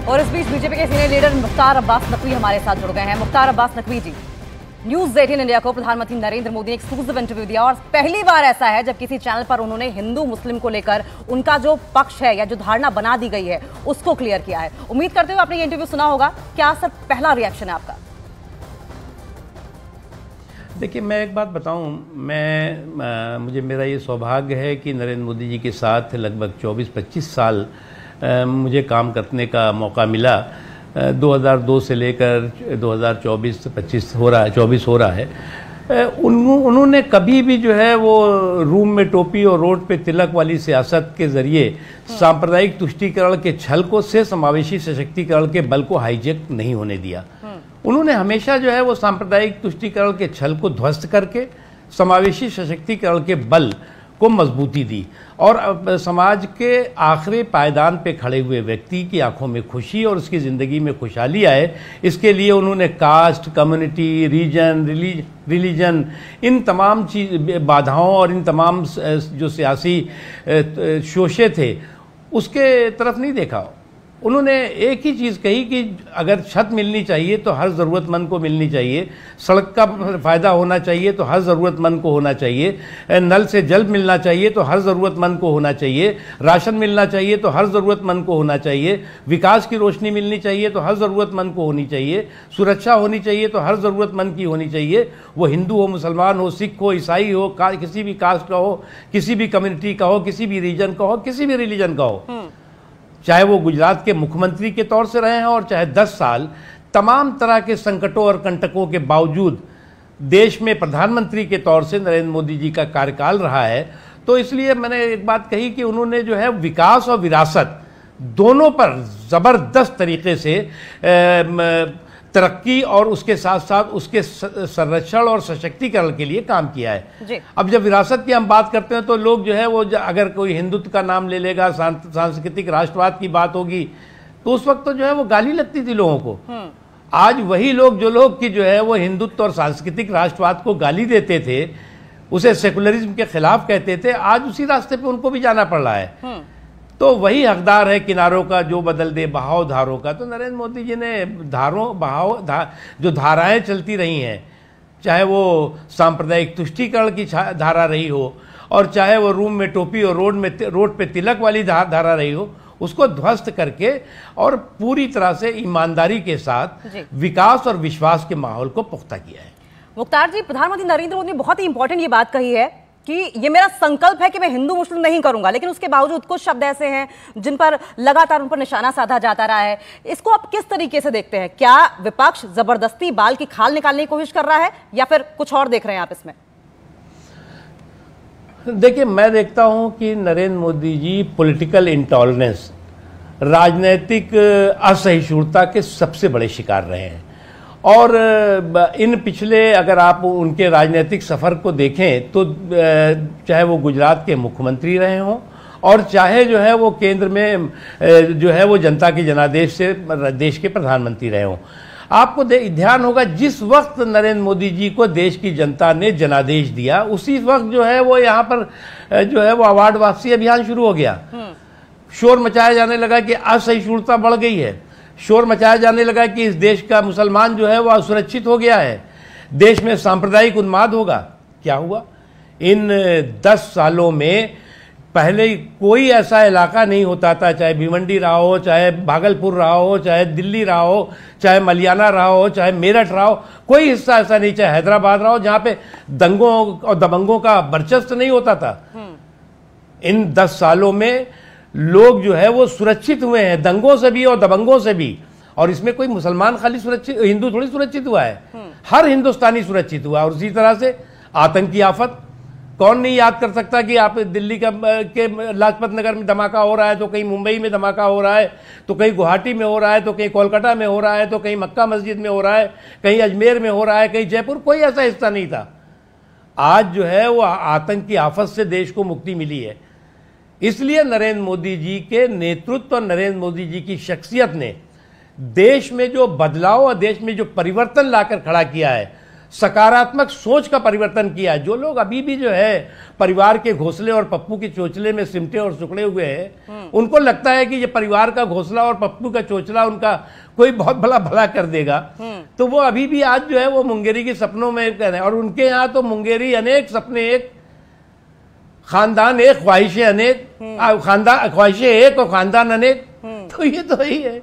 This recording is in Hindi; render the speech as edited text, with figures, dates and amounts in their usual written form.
और इस बीच बीजेपी के सीनियर लीडर मुख्तार अब्बास नकवी हमारे साथ जुड़ गए हैं। मुख्तार अब्बास नकवी जी, न्यूज़ 18 इंडिया को प्रधानमंत्री नरेंद्र मोदी ने एक्सक्लूसिव इंटरव्यू दिया और पहली बार ऐसा है जब किसी चैनल पर उन्होंने हिंदू मुस्लिम को लेकर उनका जो पक्ष है या जो धारणा बना दी गई है उसको क्लियर किया है। उम्मीद करते हुए आपने ये इंटरव्यू सुना होगा, क्या सर पहला रिएक्शन है आपका? देखिए, मैं एक बात बताऊं, मुझे मेरा ये सौभाग्य है कि नरेंद्र मोदी जी के साथ लगभग 24-25 साल मुझे काम करने का मौका मिला। 2002 से लेकर 2024 हो रहा है। उन्होंने कभी भी जो है वो रूम में टोपी और रोड पे तिलक वाली सियासत के जरिए सांप्रदायिक तुष्टीकरण के छल को से समावेशी सशक्तिकरण के बल को हाईजैक नहीं होने दिया। उन्होंने हमेशा जो है वो सांप्रदायिक तुष्टीकरण के छल को ध्वस्त करके समावेशी सशक्तिकरण के बल को मजबूती दी और समाज के आखिरी पायदान पे खड़े हुए व्यक्ति की आंखों में खुशी और उसकी ज़िंदगी में खुशहाली आए, इसके लिए उन्होंने कास्ट, कम्युनिटी, रीजन, रिलीजन, इन तमाम बाधाओं और इन तमाम जो सियासी शोशे थे उसके तरफ नहीं देखा। उन्होंने एक ही चीज़ कही कि अगर छत मिलनी चाहिए तो हर ज़रूरतमंद को मिलनी चाहिए, सड़क का फ़ायदा होना चाहिए तो हर ज़रूरतमंद को होना चाहिए, नल से जल मिलना चाहिए तो हर ज़रूरतमंद को होना चाहिए, राशन मिलना चाहिए तो हर ज़रूरतमंद को होना चाहिए, विकास की रोशनी मिलनी चाहिए तो हर ज़रूरतमंद को होनी चाहिए, सुरक्षा होनी चाहिए तो हर ज़रूरतमंद की होनी चाहिए, वो हिंदू हो, मुसलमान हो, सिख हो, ईसाई हो, किसी भी कास्ट का हो, किसी भी कम्युनिटी का हो, किसी भी रीजन का हो, किसी भी रिलीजन का हो, चाहे वो गुजरात के मुख्यमंत्री के तौर से रहे हैं और चाहे 10 साल तमाम तरह के संकटों और कंटकों के बावजूद देश में प्रधानमंत्री के तौर से नरेंद्र मोदी जी का कार्यकाल रहा है। तो इसलिए मैंने एक बात कही कि उन्होंने जो है विकास और विरासत दोनों पर ज़बरदस्त तरीके से तरक्की और उसके साथ साथ उसके संरक्षण और सशक्तिकरण के लिए काम किया है। अब जब विरासत की हम बात करते हैं तो लोग जो है वो अगर कोई हिंदुत्व का नाम ले लेगा, सांस्कृतिक राष्ट्रवाद की बात होगी तो उस वक्त तो जो है वो गाली लगती थी लोगों को। आज वही लोग जो लोग की जो है वो हिंदुत्व और सांस्कृतिक राष्ट्रवाद को गाली देते थे, उसे सेकुलरिज्म के खिलाफ कहते थे, आज उसी रास्ते पे उनको भी जाना पड़ रहा है। तो वही हकदार है किनारों का जो बदल दे बहाव धारों का। तो नरेंद्र मोदी जी ने जो धाराएं चलती रही हैं, चाहे वो सांप्रदायिक तुष्टीकरण की धारा रही हो और चाहे वो रूम में टोपी और रोड पे तिलक वाली धारा रही हो, उसको ध्वस्त करके और पूरी तरह से ईमानदारी के साथ विकास और विश्वास के माहौल को पुख्ता किया है। मुख्तार जी, प्रधानमंत्री नरेंद्र मोदी ने बहुत ही इंपॉर्टेंट ये बात कही है कि ये मेरा संकल्प है कि मैं हिंदू मुस्लिम नहीं करूंगा, लेकिन उसके बावजूद कुछ शब्द ऐसे हैं जिन पर लगातार उन पर निशाना साधा जाता रहा है। इसको आप किस तरीके से देखते हैं? क्या विपक्ष जबरदस्ती बाल की खाल निकालने की कोशिश कर रहा है या फिर कुछ और देख रहे हैं आप इसमें? देखिए, मैं देखता हूं कि नरेंद्र मोदी जी पॉलिटिकल इंटॉलरेंस, राजनीतिक असहिष्णुता के सबसे बड़े शिकार रहे हैं और इन पिछले अगर आप उनके राजनीतिक सफ़र को देखें तो चाहे वो गुजरात के मुख्यमंत्री रहे हों और चाहे जो है वो केंद्र में जो है वो जनता के जनादेश से देश के प्रधानमंत्री रहे हों, आपको ध्यान होगा जिस वक्त नरेंद्र मोदी जी को देश की जनता ने जनादेश दिया उसी वक्त जो है वो यहाँ पर जो है वो अवार्ड वापसी अभियान शुरू हो गया। शोर मचाया जाने लगा कि असहिष्णुता बढ़ गई है, शोर मचाया जाने लगा कि इस देश का मुसलमान जो है वह असुरक्षित हो गया है, देश में सांप्रदायिक उन्माद होगा। क्या हुआ? इन 10 सालों में पहले कोई ऐसा इलाका नहीं होता था, चाहे भिवंडी रहा हो, चाहे भागलपुर रहा हो, चाहे दिल्ली रहा हो, चाहे मलियाना रहा हो, चाहे मेरठ रहा हो, कोई हिस्सा ऐसा नहीं, चाहे हैदराबाद रहा हो, जहां पे दंगों और दबंगों का वर्चस्व नहीं होता था। इन 10 सालों में लोग जो है वो सुरक्षित हुए हैं, दंगों से भी और दबंगों से भी। और इसमें कोई मुसलमान खाली सुरक्षित, हिंदू थोड़ी सुरक्षित हुआ है, हर हिंदुस्तानी सुरक्षित हुआ। और उसी तरह से आतंकी आफत, कौन नहीं याद कर सकता कि आप दिल्ली के लाजपत नगर में धमाका हो रहा है तो कहीं मुंबई में धमाका हो रहा है, तो कहीं गुवाहाटी में हो रहा है, तो कहीं कोलकाता में हो रहा है, तो कहीं मक्का मस्जिद में हो रहा है, कहीं अजमेर में हो रहा है, कहीं जयपुर, कोई ऐसा हिस्सा नहीं था। आज जो है वो आतंक की आफत से देश को मुक्ति मिली है। इसलिए नरेंद्र मोदी जी के नेतृत्व और नरेंद्र मोदी जी की शख्सियत ने देश में जो बदलाव और देश में जो परिवर्तन लाकर खड़ा किया है, सकारात्मक सोच का परिवर्तन किया। जो लोग अभी भी जो है परिवार के घोंसले और पप्पू के चोचले में सिमटे और सुखड़े हुए हैं, उनको लगता है कि ये परिवार का घोंसला और पप्पू का चोचला उनका कोई बहुत भला कर देगा, तो वो अभी भी आज जो है वो मुंगेरी के सपनों में कह रहे हैं। और उनके यहाँ तो मुंगेरी अनेक सपने एक, खानदान एक, ख्वाहिशें अनेक, ख्वाहिशें एक और खानदान अनेक, तो ये तो ही है।